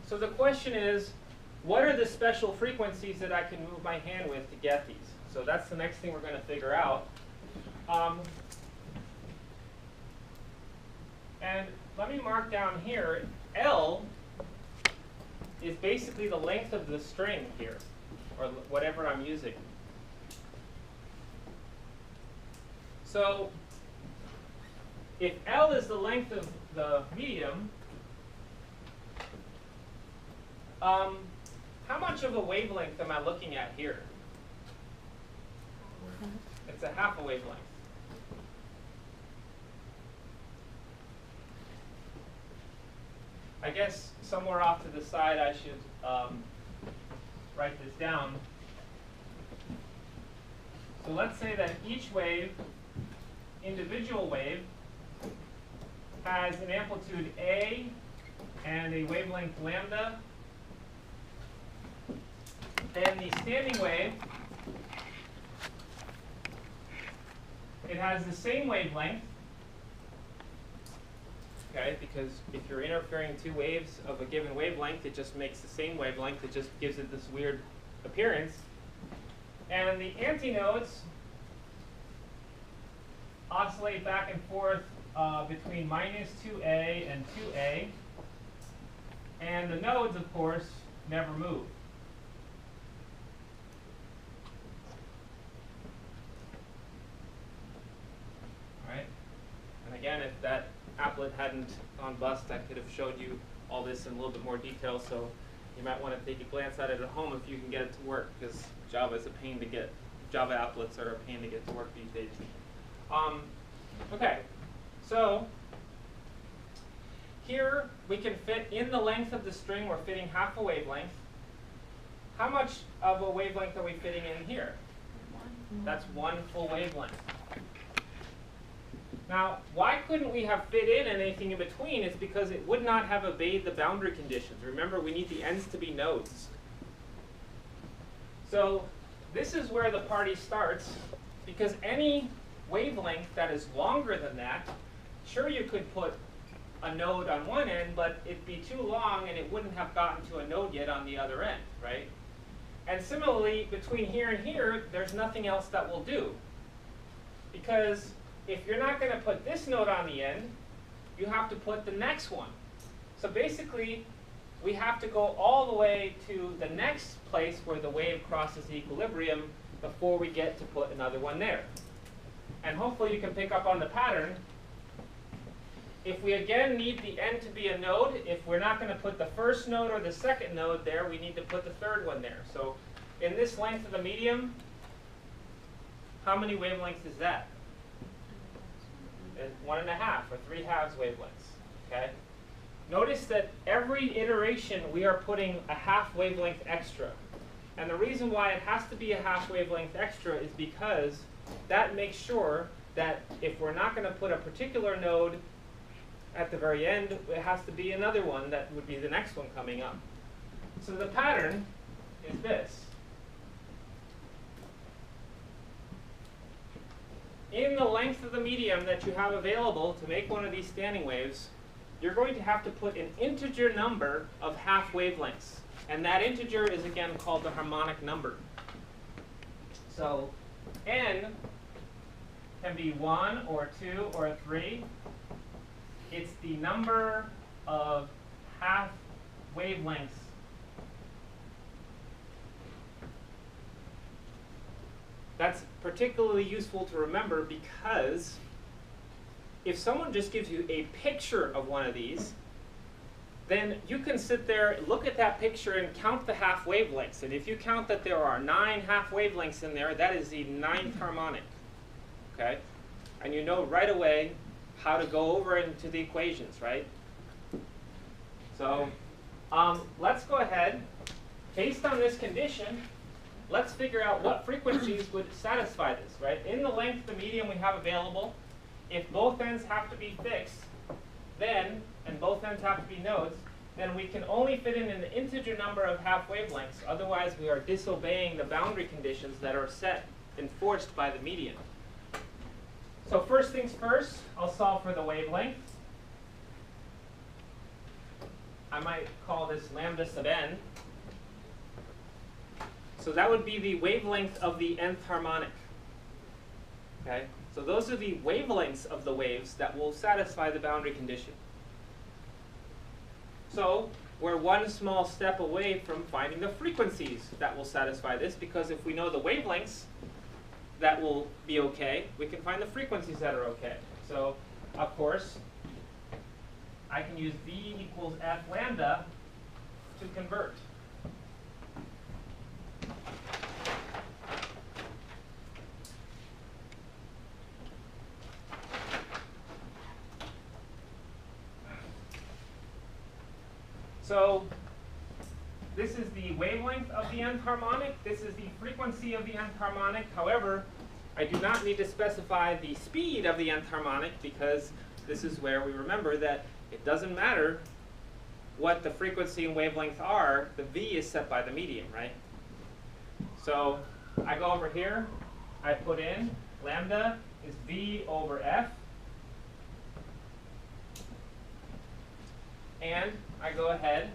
So the question is, what are the special frequencies that I can move my hand with to get these? So that's the next thing we're going to figure out. And let me mark down here, L is basically the length of the string here, or whatever I'm using. So if L is the length of the medium, how much of a wavelength am I looking at here? It's a half a wavelength. I guess somewhere off to the side I should write this down. So let's say that each wave, individual wave, has an amplitude A and a wavelength lambda. Then the standing wave, it has the same wavelength. Okay, because if you're interfering two waves of a given wavelength, it just makes the same wavelength. It just gives it this weird appearance. And the antinodes oscillate back and forth between minus 2a and 2a. And the nodes, of course, never move. All right? And again, if that applet hadn't gone bust, I could have showed you all this in a little bit more detail, so you might want to take a glance at it at home if you can get it to work, because Java is a pain to get. Java applets are a pain to get to work these days. Okay, so here we can fit in the length of the string, we're fitting half a wavelength. How much of a wavelength are we fitting in here? That's one full wavelength. Now, why couldn't we have fit in anything in between? It's because it would not have obeyed the boundary conditions. Remember, we need the ends to be nodes. So this is where the party starts, because any wavelength that is longer than that, sure, you could put a node on one end, but it'd be too long and it wouldn't have gotten to a node yet on the other end, right? And similarly, between here and here, there's nothing else that will do. Because if you're not going to put this node on the end, you have to put the next one. So basically, we have to go all the way to the next place where the wave crosses the equilibrium before we get to put another one there. And hopefully you can pick up on the pattern. If we again need the end to be a node, if we're not going to put the first node or the second node there, we need to put the third one there. So in this length of the medium, how many wavelengths is that? 1.5 or 3/2 wavelengths. Okay. Notice that every iteration we are putting a half wavelength extra. And the reason why it has to be a half wavelength extra is because that makes sure that if we're not going to put a particular node at the very end, it has to be another one that would be the next one coming up. So the pattern is this. In the length of the medium that you have available to make one of these standing waves, you're going to have to put an integer number of half wavelengths. And that integer is again called the harmonic number. So n can be 1 or 2 or 3. It's the number of half wavelengths That's particularly useful to remember because if someone just gives you a picture of one of these, then you can sit there, look at that picture, and count the half wavelengths. And if you count that there are 9 half wavelengths in there, that is the 9th harmonic. Okay? And you know right away how to go over into the equations, right? So let's go ahead. Based on this condition, let's figure out what frequencies would satisfy this, right? In the length of the medium we have available, if both ends have to be fixed, then, and both ends have to be nodes, then we can only fit in an integer number of half wavelengths. Otherwise, we are disobeying the boundary conditions that are set, enforced by the median. So first things first, I'll solve for the wavelength. I might call this lambda sub n. So that would be the wavelength of the nth harmonic. Okay? So those are the wavelengths of the waves that will satisfy the boundary condition. So we're one small step away from finding the frequencies that will satisfy this, because if we know the wavelengths that will be okay, we can find the frequencies that are okay. So, of course, I can use V equals F lambda to convert. So this is the wavelength of the nth harmonic. This is the frequency of the nth harmonic. However, I do not need to specify the speed of the nth harmonic, because this is where we remember that it doesn't matter what the frequency and wavelength are. The V is set by the medium, right? So I go over here. I put in lambda is V over F. And I go ahead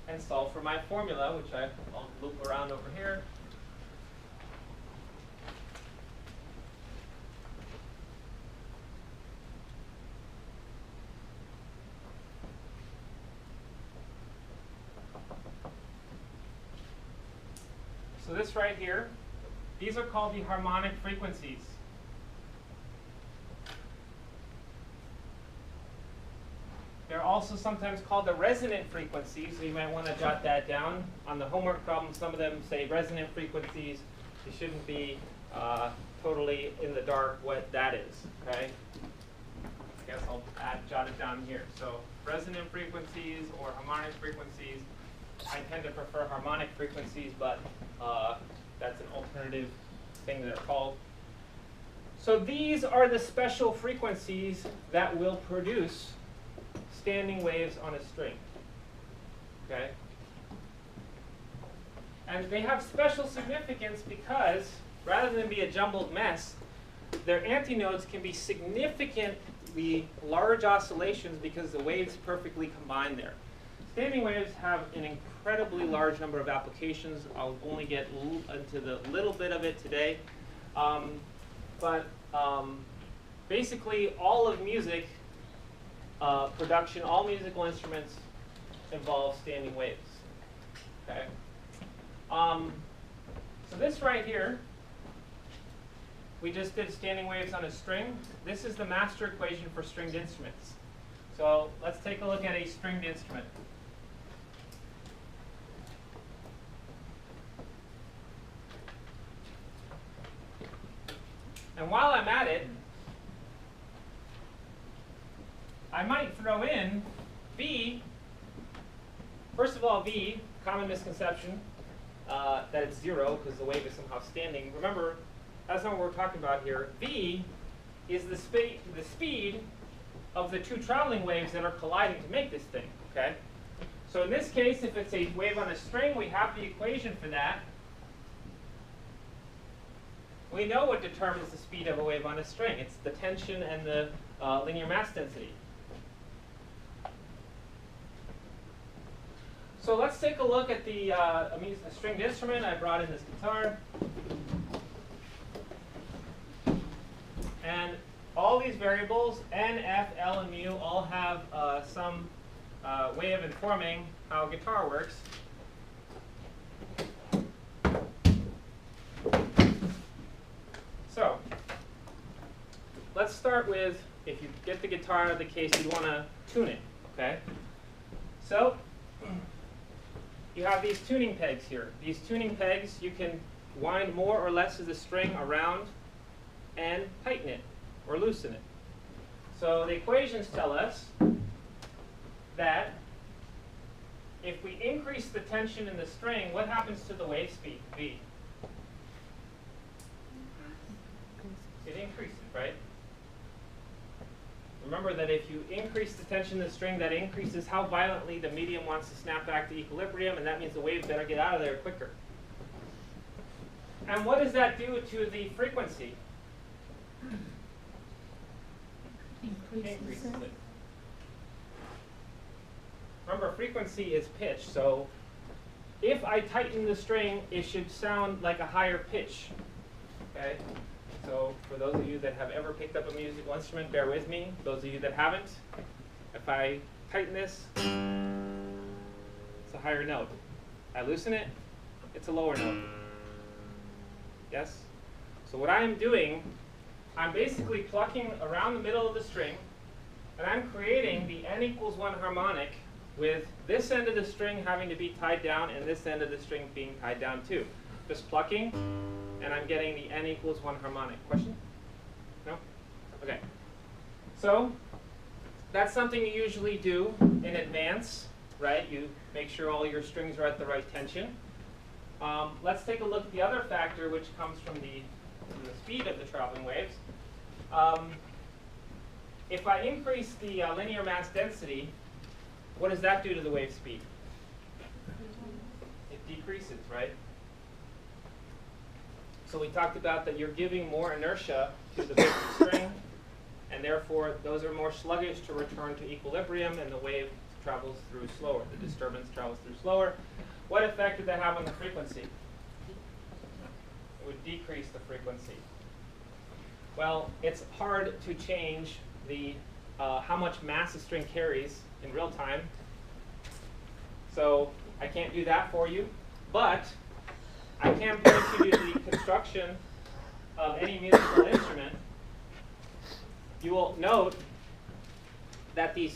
and solve for my formula, which I'll loop around over here. So this right here, these are called the harmonic frequencies. They're also sometimes called the resonant frequencies, so you might want to jot that down. On the homework problem, some of them say resonant frequencies. You shouldn't be totally in the dark what that is, okay? I guess I'll jot it down here. So resonant frequencies or harmonic frequencies. I tend to prefer harmonic frequencies, but that's an alternative thing that they're called. So these are the special frequencies that will produce standing waves on a string. Okay? And they have special significance because rather than be a jumbled mess, their antinodes can be significantly large oscillations because the waves perfectly combine there. Standing waves have an incredibly large number of applications. I'll only get into the little bit of it today. Basically all of music production, all musical instruments involve standing waves. Okay. So this right here, we just did standing waves on a string. This is the master equation for stringed instruments. So let's take a look at a stringed instrument. And while I'm at it, I might throw in V. First of all, V, common misconception, that it's 0 because the wave is somehow standing. Remember, that's not what we're talking about here. V is the speed of the two traveling waves that are colliding to make this thing. Okay? So in this case, if it's a wave on a string, we have the equation for that. We know what determines the speed of a wave on a string. It's the tension and the linear mass density. So let's take a look at the a stringed instrument. I brought in this guitar. And all these variables, N, F, L, and mu, all have some way of informing how guitar works. So let's start with, if you get the guitar out of the case, you want to tune it, okay? So you have these tuning pegs here. These tuning pegs, you can wind more or less of the string around and tighten it or loosen it. So the equations tell us that if we increase the tension in the string, what happens to the wave speed, V? It increases, right? Remember that if you increase the tension in the string, that increases how violently the medium wants to snap back to equilibrium, and that means the waves better get out of there quicker. And what does that do to the frequency? Increases it. Remember, frequency is pitch. So if I tighten the string, it should sound like a higher pitch. Okay? So for those of you that have ever picked up a musical instrument, bear with me. Those of you that haven't, if I tighten this, it's a higher note. I loosen it, it's a lower note. Yes? So what I'm doing, I'm basically plucking around the middle of the string, and I'm creating the n equals 1 harmonic with this end of the string having to be tied down and this end of the string being tied down too. Just plucking, and I'm getting the n equals 1 harmonic. Question? No? Okay. So that's something you usually do in advance, right? You make sure all your strings are at the right tension. Let's take a look at the other factor, which comes from the speed of the traveling waves. If I increase the linear mass density, what does that do to the wave speed? It decreases, right? So we talked about that you're giving more inertia to the basic string, and therefore those are more sluggish to return to equilibrium, and the wave travels through slower. The disturbance travels through slower. What effect did that have on the frequency? It would decrease the frequency. Well, it's hard to change the how much mass a string carries in real time. So I can't do that for you, but I can point you to the construction of any musical instrument. You will note that the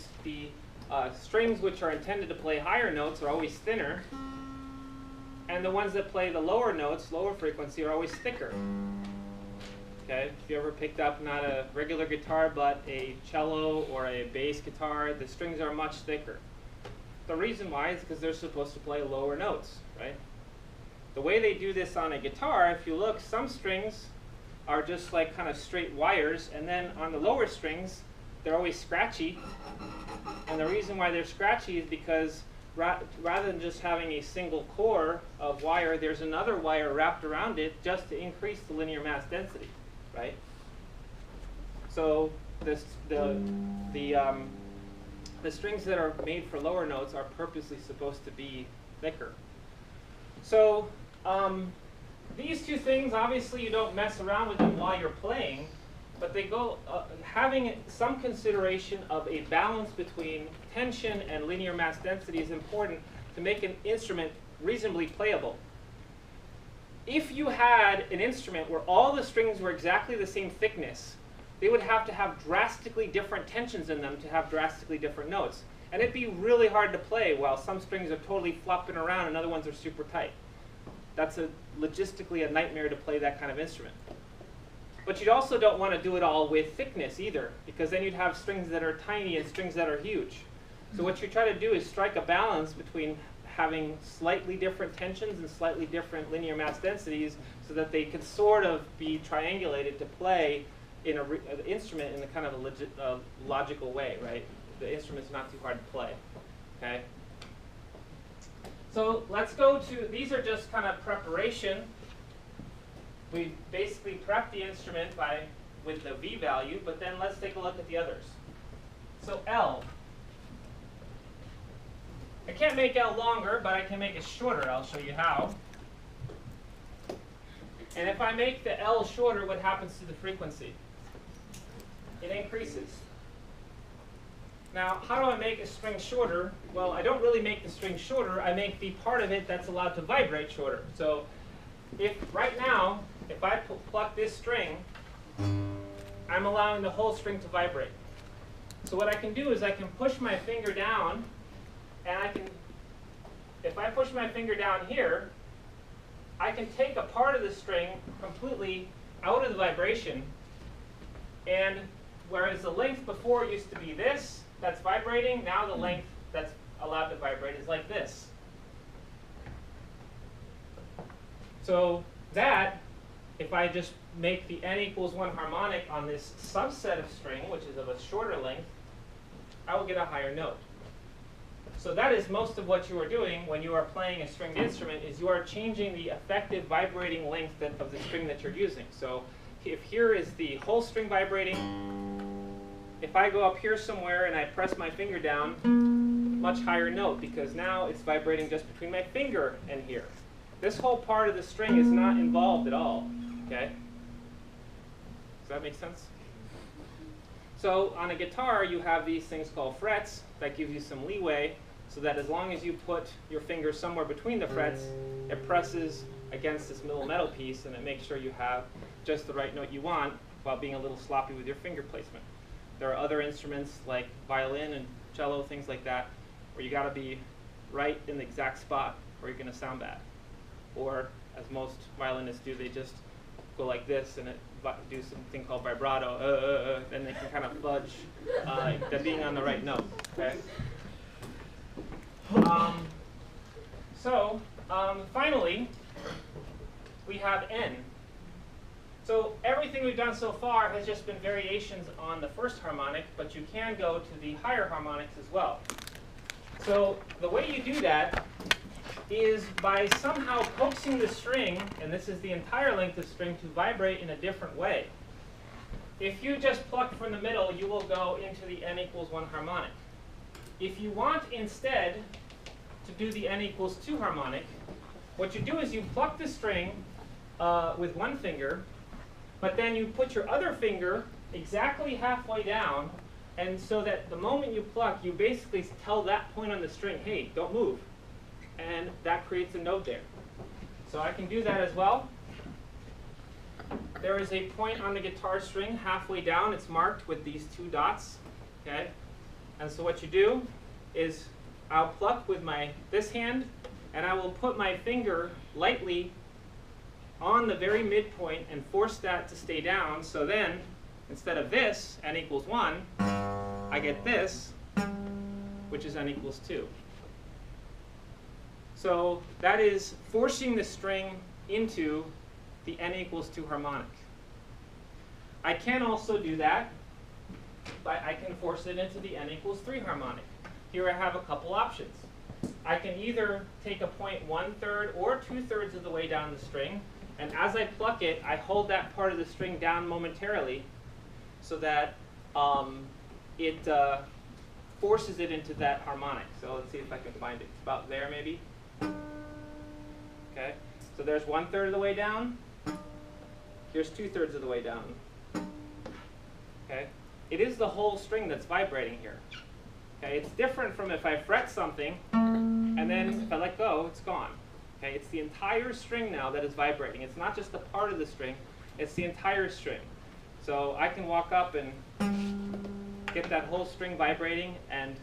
strings which are intended to play higher notes are always thinner, and the ones that play the lower notes, lower frequency, are always thicker. Okay, if you ever picked up not a regular guitar but a cello or a bass guitar, the strings are much thicker. The reason why is because they're supposed to play lower notes, right? The way they do this on a guitar, if you look, some strings are just like kind of straight wires, and then on the lower strings, they're always scratchy. And the reason why they're scratchy is because rather than just having a single core of wire, there's another wire wrapped around it just to increase the linear mass density, right? So the strings that are made for lower notes are purposely supposed to be thicker. So these two things, obviously you don't mess around with them while you're playing, but they go, having some consideration of a balance between tension and linear mass density is important to make an instrument reasonably playable. If you had an instrument where all the strings were exactly the same thickness, they would have to have drastically different tensions in them to have drastically different notes. And it'd be really hard to play while some strings are totally flopping around and other ones are super tight. That's logistically a nightmare to play that kind of instrument. But you also don't want to do it all with thickness either, because then you'd have strings that are tiny and strings that are huge. So what you try to do is strike a balance between having slightly different tensions and slightly different linear mass densities so that they can sort of be triangulated to play in an instrument in a kind of a logical way, right? The instrument's not too hard to play, okay? So let's go to, these are just kind of preparation. We basically prep the instrument with the V value, but then let's take a look at the others. So L. I can't make L longer, but I can make it shorter. I'll show you how. And if I make the L shorter, what happens to the frequency? It increases. Now, how do I make a string shorter? Well, I don't really make the string shorter. I make the part of it that's allowed to vibrate shorter. So if right now, if I pluck this string, I'm allowing the whole string to vibrate. So what I can do is I can push my finger down, and I can, if I push my finger down here, I can take a part of the string completely out of the vibration, and whereas the length before used to be this, that's vibrating, now the length that's allowed to vibrate is like this. So that, if I just make the n equals 1 harmonic on this subset of string, which is of a shorter length, I will get a higher note. So that is most of what you are doing when you are playing a stringed instrument, is you are changing the effective vibrating length of the string that you're using. So if here is the whole string vibrating, if I go up here somewhere and I press my finger down, much higher note because now it's vibrating just between my finger and here. This whole part of the string is not involved at all. Okay? Does that make sense? So on a guitar, you have these things called frets that give you some leeway so that as long as you put your finger somewhere between the frets, it presses against this middle metal piece and it makes sure you have just the right note you want while being a little sloppy with your finger placement. There are other instruments like violin and cello, things like that, where you got to be right in the exact spot or you're going to sound bad. Or, as most violinists do, they just go like this and do something called vibrato, then they can kind of fudge that being on the right note. Okay. Finally, we have N. So everything we've done so far has just been variations on the first harmonic, but you can go to the higher harmonics as well. So the way you do that is by somehow coaxing the string, and this is the entire length of string, to vibrate in a different way. If you just pluck from the middle, you will go into the n equals 1 harmonic. If you want instead to do the n equals 2 harmonic, what you do is you pluck the string with one finger, but then you put your other finger exactly halfway down, and so that the moment you pluck, you basically tell that point on the string, hey, don't move. And that creates a note there. So I can do that as well. There is a point on the guitar string halfway down. It's marked with these 2 dots. Okay? And so what you do is I'll pluck with this hand, and I will put my finger lightly on the very midpoint and force that to stay down. So then, instead of this, n equals 1, I get this, which is n equals 2. So that is forcing the string into the n equals 2 harmonic. I can also do that, but I can force it into the n equals 3 harmonic. Here I have a couple options. I can either take a point 1/3 or 2/3 of the way down the string, and as I pluck it, I hold that part of the string down momentarily so that it forces it into that harmonic. So let's see if I can find it. It's about there maybe. Okay, so there's 1/3 of the way down. Here's 2/3 of the way down. Okay, it is the whole string that's vibrating here. Okay, it's different from if I fret something and then if I let go, it's gone. Okay, it's the entire string now that is vibrating. It's not just a part of the string, it's the entire string. So I can walk up and get that whole string vibrating, and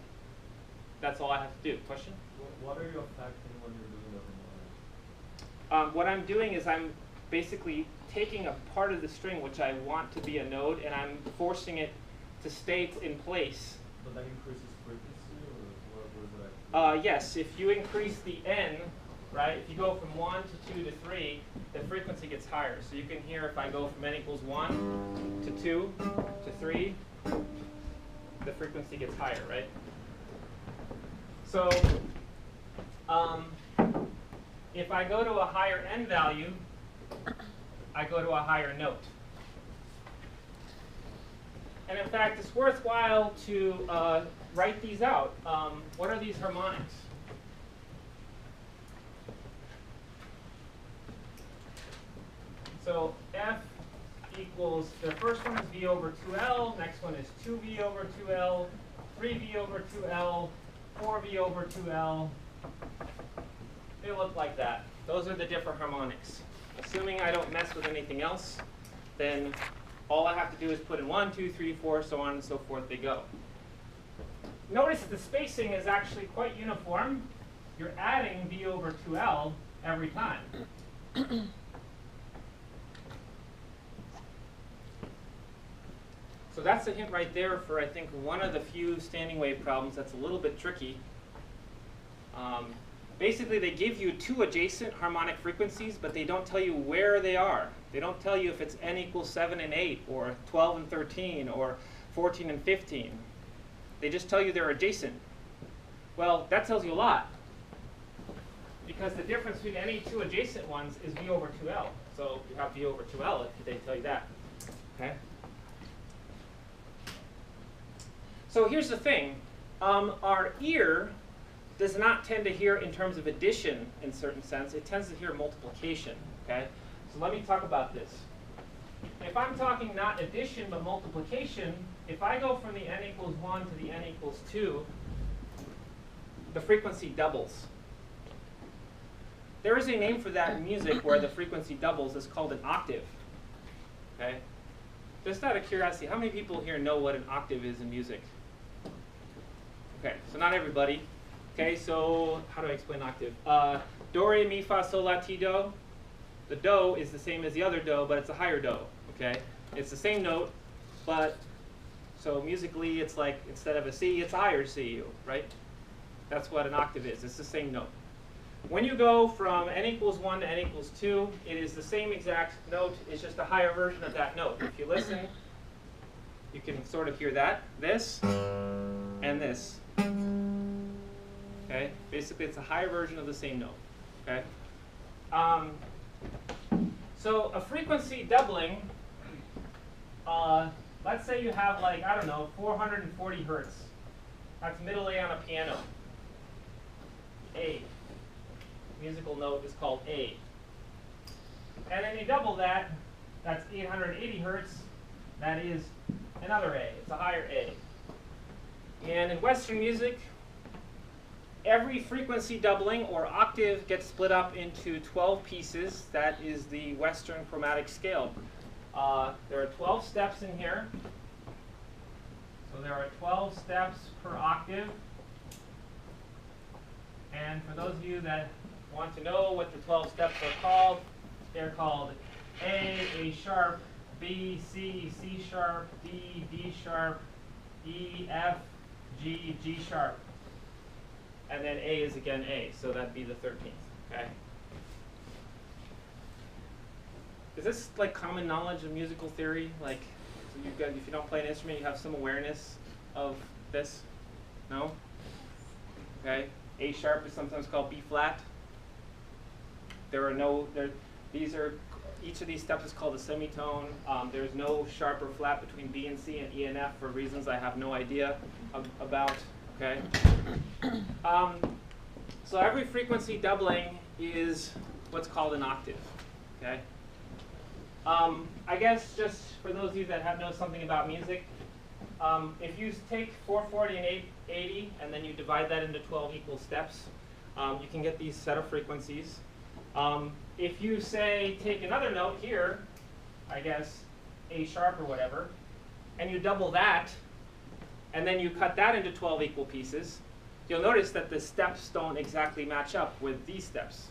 that's all I have to do. Question? What are you affecting when you're doing the harmonic? What I'm doing is I'm basically taking a part of the string which I want to be a node, and I'm forcing it to stay in place. But that increases frequency, or what is that? Yes, if you increase the n, right, if you go from 1 to 2 to 3, the frequency gets higher. So you can hear if I go from n equals 1 to 2 to 3, the frequency gets higher, right? So if I go to a higher n value, I go to a higher note. And in fact, it's worthwhile to write these out. What are these harmonics? So F equals, the first one is V over 2L, next one is 2V over 2L, 3V over 2L, 4V over 2L. They look like that. Those are the different harmonics. Assuming I don't mess with anything else, then all I have to do is put in 1, 2, 3, 4, so on and so forth they go. Notice the spacing is actually quite uniform. You're adding V over 2L every time. So that's a hint right there for, I think, one of the few standing wave problems that's a little bit tricky. Basically, they give you 2 adjacent harmonic frequencies, but they don't tell you where they are. They don't tell you if it's n equals 7 and 8, or 12 and 13, or 14 and 15. They just tell you they're adjacent. Well, that tells you a lot, because the difference between any 2 adjacent ones is V over 2L. So you have V over 2L if they tell you that. Okay. So here's the thing. Our ear does not tend to hear in terms of addition in certain sense. It tends to hear multiplication. Okay? So let me talk about this. If I'm talking not addition but multiplication, if I go from the n equals 1 to the n equals 2, the frequency doubles. There is a name for that in music where the frequency doubles. It's called an octave. Okay? Just out of curiosity, how many people here know what an octave is in music? Okay, so not everybody. Okay, so how do I explain octave? Do, re, mi, fa, sol, la, ti, do. The do is the same as the other do, but it's a higher do. Okay, it's the same note, but so musically it's like instead of a C, it's a higher C, right? That's what an octave is. It's the same note. When you go from n equals 1 to n equals 2, it is the same exact note. It's just a higher version of that note. If you listen, you can sort of hear that, this, and this. Okay, basically it's a higher version of the same note. Okay. So a frequency doubling, let's say you have like, I don't know, 440 hertz. That's middle A on a piano. A. Musical note is called A. And then you double that, that's 880 hertz. That is another A. It's a higher A. And in Western music, every frequency doubling or octave gets split up into 12 pieces. That is the Western chromatic scale. There are 12 steps in here. So there are 12 steps per octave. And for those of you that want to know what the 12 steps are called, they're called A sharp, B, C, C sharp, D, D sharp, E, F, G, G sharp. And then A is again A, so that'd be the 13th. Okay. Is this like common knowledge of musical theory? Like, so you've got, if you don't play an instrument, you have some awareness of this? No? Okay. A sharp is sometimes called B flat. There are no, each of these steps is called a semitone. There's no sharp or flat between B and C and E and F for reasons I have no idea about. Okay. So every frequency doubling is what's called an octave. Okay. I guess just for those of you that know something about music, if you take 440 and 880 and then you divide that into 12 equal steps, you can get these set of frequencies. If you say take another note here, I guess A sharp or whatever, and you double that, and then you cut that into 12 equal pieces, you'll notice that the steps don't exactly match up with these steps.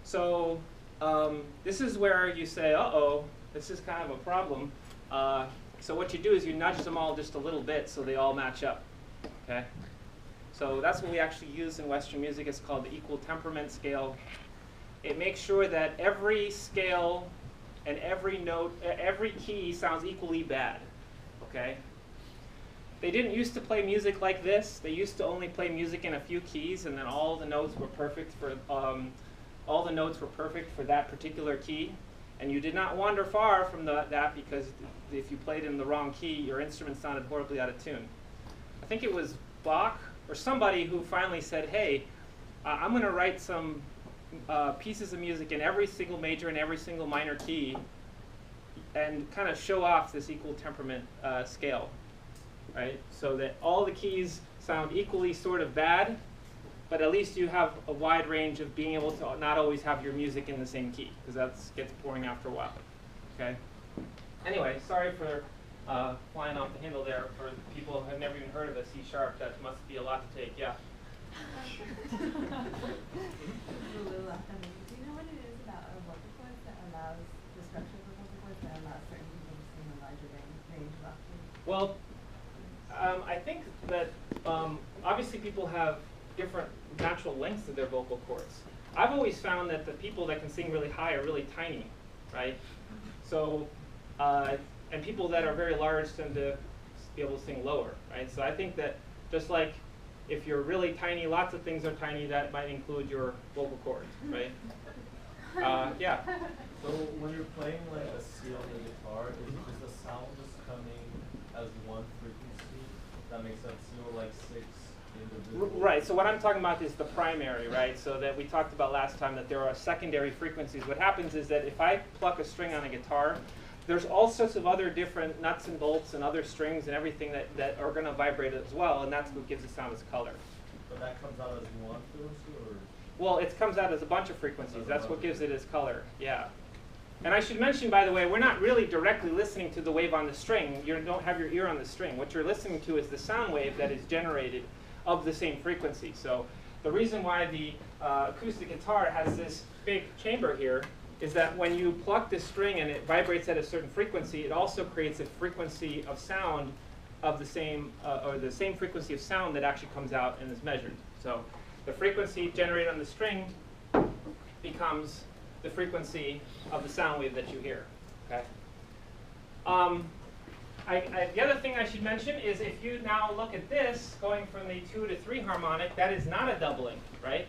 So this is where you say, uh-oh, this is kind of a problem. So what you do is you nudge them all just a little bit so they all match up. Okay? So that's what we actually use in Western music. It's called the equal temperament scale. It makes sure that every scale and every note, every key sounds equally bad. Okay? They didn't used to play music like this. They used to only play music in a few keys, and then all the notes were perfect for that particular key. And you did not wander far from that, because if you played in the wrong key, your instrument sounded horribly out of tune. I think it was Bach or somebody who finally said, hey, I'm going to write some pieces of music in every single major and every single minor key and kind of show off this equal temperament scale, right? So that all the keys sound equally sort of bad, but at least you have a wide range of being able to not always have your music in the same key, because that gets boring after a while. Okay. Anyway, sorry for flying off the handle there. For people who have never even heard of a C sharp, that must be a lot to take. Yeah. Do you know what it is about a vocal cord that allows the structure of a vocal cord that allows certain people to sing a larger range of octaves? Well, I think that obviously people have different natural lengths of their vocal cords. I've always found that the people that can sing really high are really tiny, right? So, and people that are very large tend to be able to sing lower, right? So I think that just like if you're really tiny, lots of things are tiny, that might include your vocal cords, right? Yeah. So when you're playing like a C on the guitar, is the sound just coming as one frequency? That makes sense. So like 6 individual. Right, so what I'm talking about is the primary, right? So that we talked about last time that there are secondary frequencies. What happens is that if I pluck a string on a guitar, there's all sorts of other different nuts and bolts and other strings and everything that are going to vibrate as well, and that's what gives the sound its color. But that comes out as one frequency, or? Well, it comes out as a bunch of frequencies. That's what gives it its color, yeah. And I should mention, by the way, we're not really directly listening to the wave on the string. You don't have your ear on the string. What you're listening to is the sound wave that is generated of the same frequency. So the reason why the acoustic guitar has this big chamber here is that when you pluck the string and it vibrates at a certain frequency, it also creates a frequency of sound of the same, or the same frequency of sound that actually comes out and is measured. So the frequency generated on the string becomes the frequency of the sound wave that you hear. Okay. The other thing I should mention is if you now look at this, going from the 2 to 3 harmonic, that is not a doubling, right?